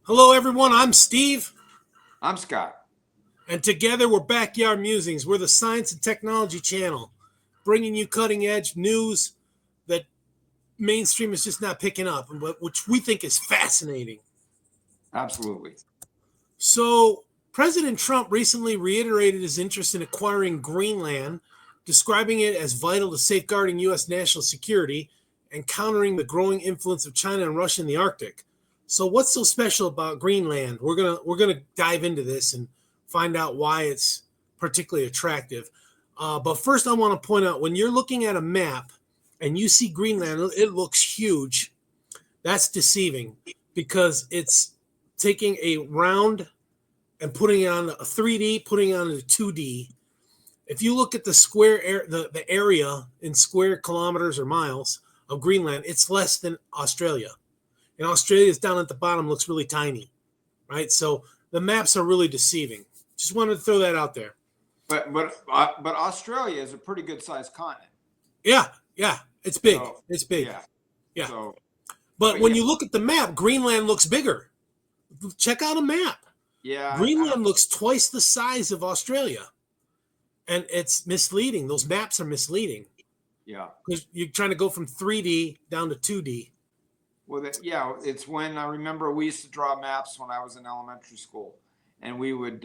Hello, everyone. I'm Steve, I'm Scott. and together we're Backyard Musings. We're the science and technology channel, bringing you cutting edge news that mainstream is just not picking up, but which we think is fascinating. Absolutely. So, President Trump recently reiterated his interest in acquiring Greenland, describing it as vital to safeguarding U.S. national security and countering the growing influence of China and Russia in the Arctic. So, what's so special about Greenland? We're gonna dive into this and find out why it's particularly attractive. But first, I want to point out when you're looking at a map and you see Greenland, it looks huge. That's deceiving because it's taking a round and putting it on a 3D, putting it on a 2D. If you look at the the area in square kilometers or miles of Greenland, it's less than Australia. And Australia is down at the bottom, looks really tiny, right? So the maps are really deceiving. Just wanted to throw that out there. But Australia is a pretty good sized continent. Yeah, it's big. So It's big. yeah. Yeah. So But but when yeah, you look at the map, Greenland looks bigger. Check out a map. I don't. Greenland looks twice the size of Australia. And it's misleading. Those maps are misleading Yeah. because you're trying to go from 3D down to 2D. Well, it's when I remember we used to draw maps when I was in elementary school, and we would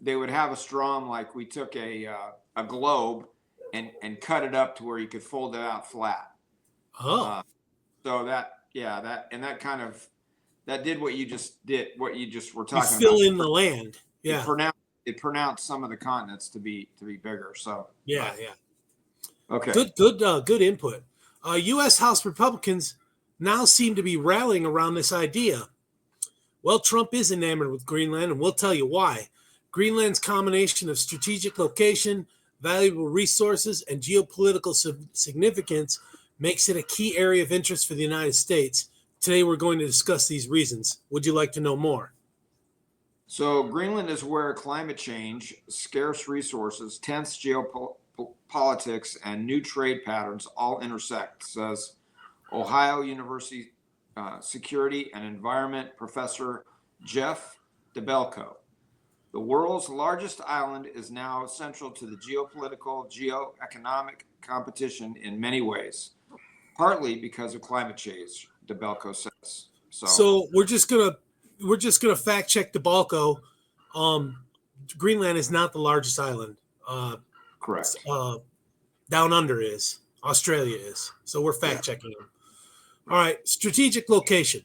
they would have us draw 'em like we took a globe and cut it up to where you could fold it out flat. Oh, Uh, so that kind of that did what you just did, what you just were you talking fill about. in the land. It Yeah, pronounced it pronounced some of the continents to be bigger. So, yeah, yeah. okay. Good input. U.S. House Republicans now seem to be rallying around this idea. Well, Trump is enamored with Greenland, and we'll tell you why. Greenland's combination of strategic location, valuable resources, and geopolitical significance makes it a key area of interest for the United States. Today, we're going to discuss these reasons. Would you like to know more? So Greenland is where climate change, scarce resources, tense geopolitics, and new trade patterns all intersect, says Ohio University Security and Environment Professor Jeff DeBelco. The world's largest island is now central to the geopolitical, geoeconomic competition in many ways, partly because of climate change, DeBelco says. So, So we're just gonna fact check DeBalco. Um, Greenland is not the largest island. Uh, correct. uh, Down under is. Australia is. So we're Yeah, fact checking them. All right. right, strategic location.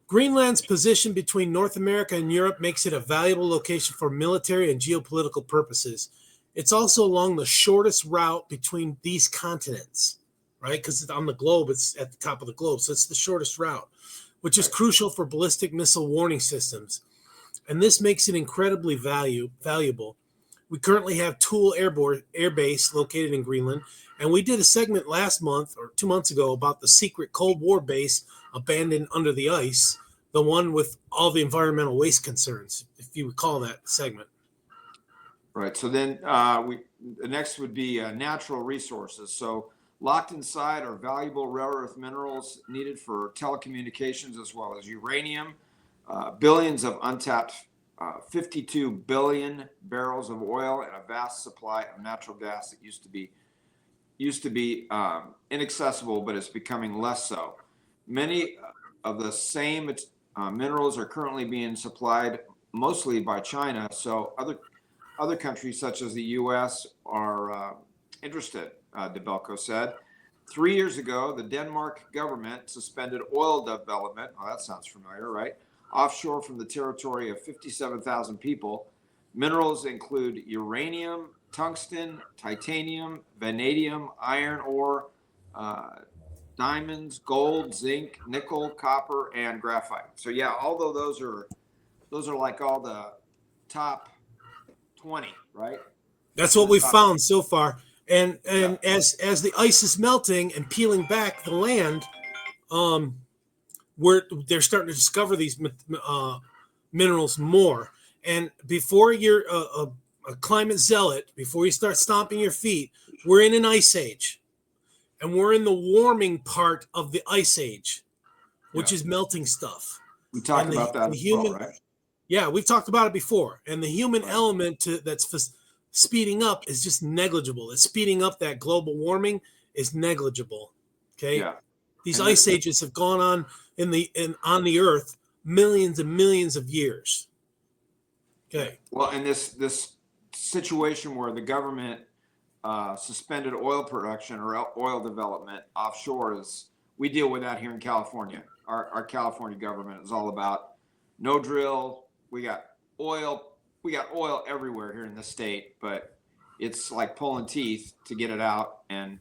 Greenland's position between North America and Europe makes it a valuable location for military and geopolitical purposes. It's also along the shortest route between these continents, right? Because on the globe, it's at the top of the globe. So it's the shortest route, which is Right. crucial for ballistic missile warning systems. And this makes it incredibly valuable. We currently have Tool Air Base located in Greenland, and we did a segment last month or 2 months ago about the secret Cold War base abandoned under the ice, the one with all the environmental waste concerns, if you recall that segment. Right. So then we the next would be natural resources. So locked inside are valuable rare earth minerals needed for telecommunications as well as uranium, billions of untapped 52 billion barrels of oil, and a vast supply of natural gas that used to be inaccessible, but it's becoming less so. Many of the same minerals are currently being supplied mostly by China, so other countries such as the U.S. are interested, DeBelco said. 3 years ago, the Denmark government suspended oil development. Oh, that sounds familiar, right? Offshore from the territory of 57,000 people. Minerals include uranium, tungsten, titanium, vanadium, iron ore, uh, diamonds, gold, zinc, nickel, copper, and graphite. So yeah, although those are like all the top 20, right? That's In what the we've top, found so far. And yeah, and as the ice is melting and peeling back the land, um, they're starting to discover these minerals more. And before you're a climate zealot, before you start stomping your feet, we're in an ice age, and we're in the warming part of the ice age, yeah, which is melting stuff. We talked And about that the as well, human, right? yeah, we've talked about it before. And the human Right. element that's speeding up is just negligible. It's speeding up that global warming is negligible. Okay. Yeah. These And ice ages have gone on on the earth millions and millions of years. yeah. Okay. Well, and this situation where the government suspended oil production or oil development offshore is we deal with that here in California. Our California government is all about no drill. We got oil. We got oil everywhere here in the state, but it's like pulling teeth to get it out and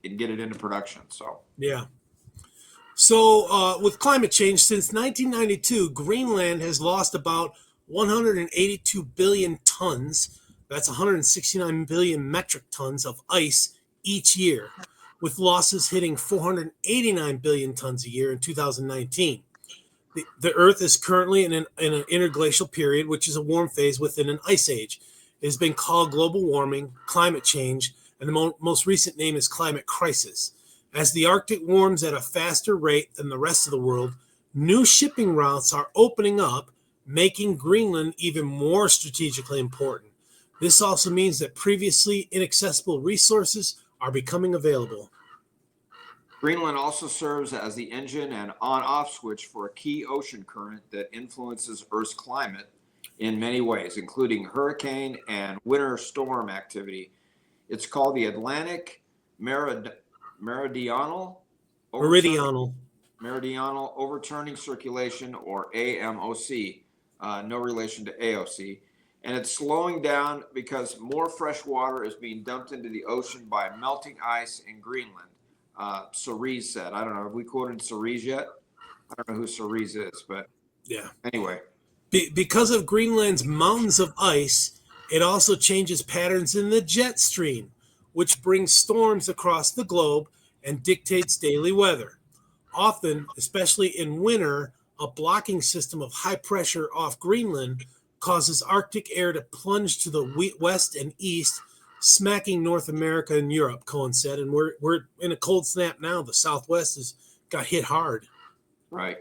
get it into production. So Yeah. So, with climate change, since 1992, Greenland has lost about 182 billion tons. That's 169 billion metric tons of ice each year, with losses hitting 489 billion tons a year in 2019. The Earth is currently in an interglacial period, which is a warm phase within an ice age. It has been called global warming, climate change, and the most recent name is climate crisis. As the Arctic warms at a faster rate than the rest of the world, new shipping routes are opening up, making Greenland even more strategically important. This also means that previously inaccessible resources are becoming available. Greenland also serves as the engine and on-off switch for a key ocean current that influences Earth's climate in many ways, including hurricane and winter storm activity. It's called the Atlantic Meridional Overturning Meridional. Meridional Overturning Circulation, or AMOC, no relation to AOC. And it's slowing down because more fresh water is being dumped into the ocean by melting ice in Greenland. Cerise said. I don't know. Have we quoted Cerise yet? I don't know who Cerise is, but Yeah. anyway. Because of Greenland's mountains of ice, it also changes patterns in the jet stream, which brings storms across the globe and dictates daily weather. Often, especially in winter, a blocking system of high pressure off Greenland causes Arctic air to plunge to the west and east, smacking North America and Europe, Cohen said. And we're in a cold snap now. The Southwest has got hit hard. Right.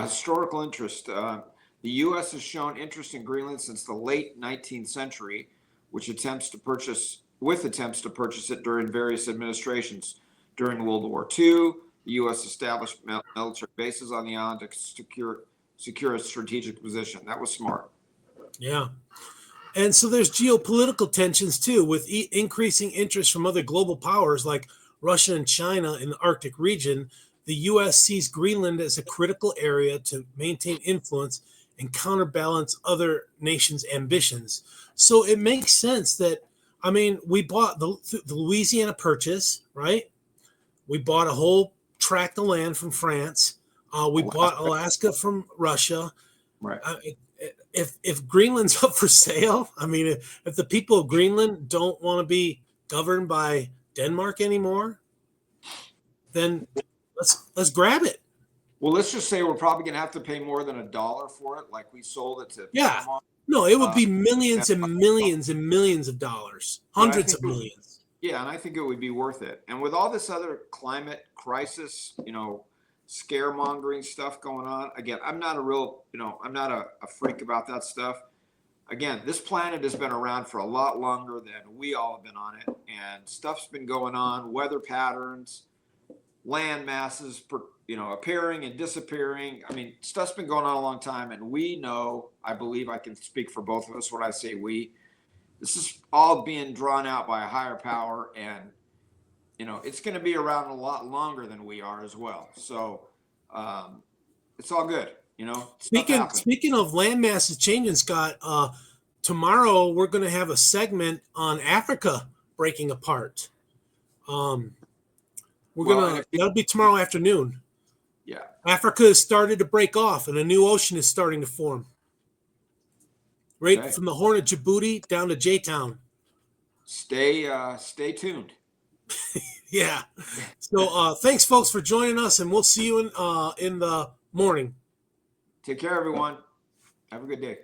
Historical interest. The U.S. has shown interest in Greenland since the late 19th century, with attempts to purchase it during various administrations. During World War II, the U.S. established military bases on the island to secure a strategic position. That was smart. Yeah. And so there's geopolitical tensions too, with increasing interest from other global powers like Russia and China in the Arctic region. The U.S. sees Greenland as a critical area to maintain influence and counterbalance other nations' ambitions. So it makes sense that, I mean, we bought the Louisiana Purchase, right? We bought a whole tract of land from France. We bought Alaska from Russia. Right. If Greenland's up for sale, I mean, if the people of Greenland don't want to be governed by Denmark anymore, then let's grab it. Well, let's just say we're probably going to have to pay more than $1 for it, like we sold it to Yeah. Panama. No, it would be millions and millions and millions of dollars, hundreds of millions. Yeah, and I think it would be worth it. And with all this other climate crisis, scaremongering stuff going on, again, I'm not a freak about that stuff. Again, this planet has been around for a lot longer than we all have been on it, and stuff's been going on, weather patterns, land masses, appearing and disappearing. I mean, stuff's been going on a long time, and we know, I believe I can speak for both of us when I say we, this is all being drawn out by a higher power, and it's going to be around a lot longer than we are as well. So it's all good. Speaking of land masses changing, Scott, tomorrow we're going to have a segment on Africa breaking apart. That'll be tomorrow afternoon. Yeah. Africa has started to break off, and a new ocean is starting to form. Right from the Horn of Djibouti down to J-Town. Stay tuned. Yeah. So thanks, folks, for joining us, and we'll see you in the morning. Take care, everyone. Have a good day.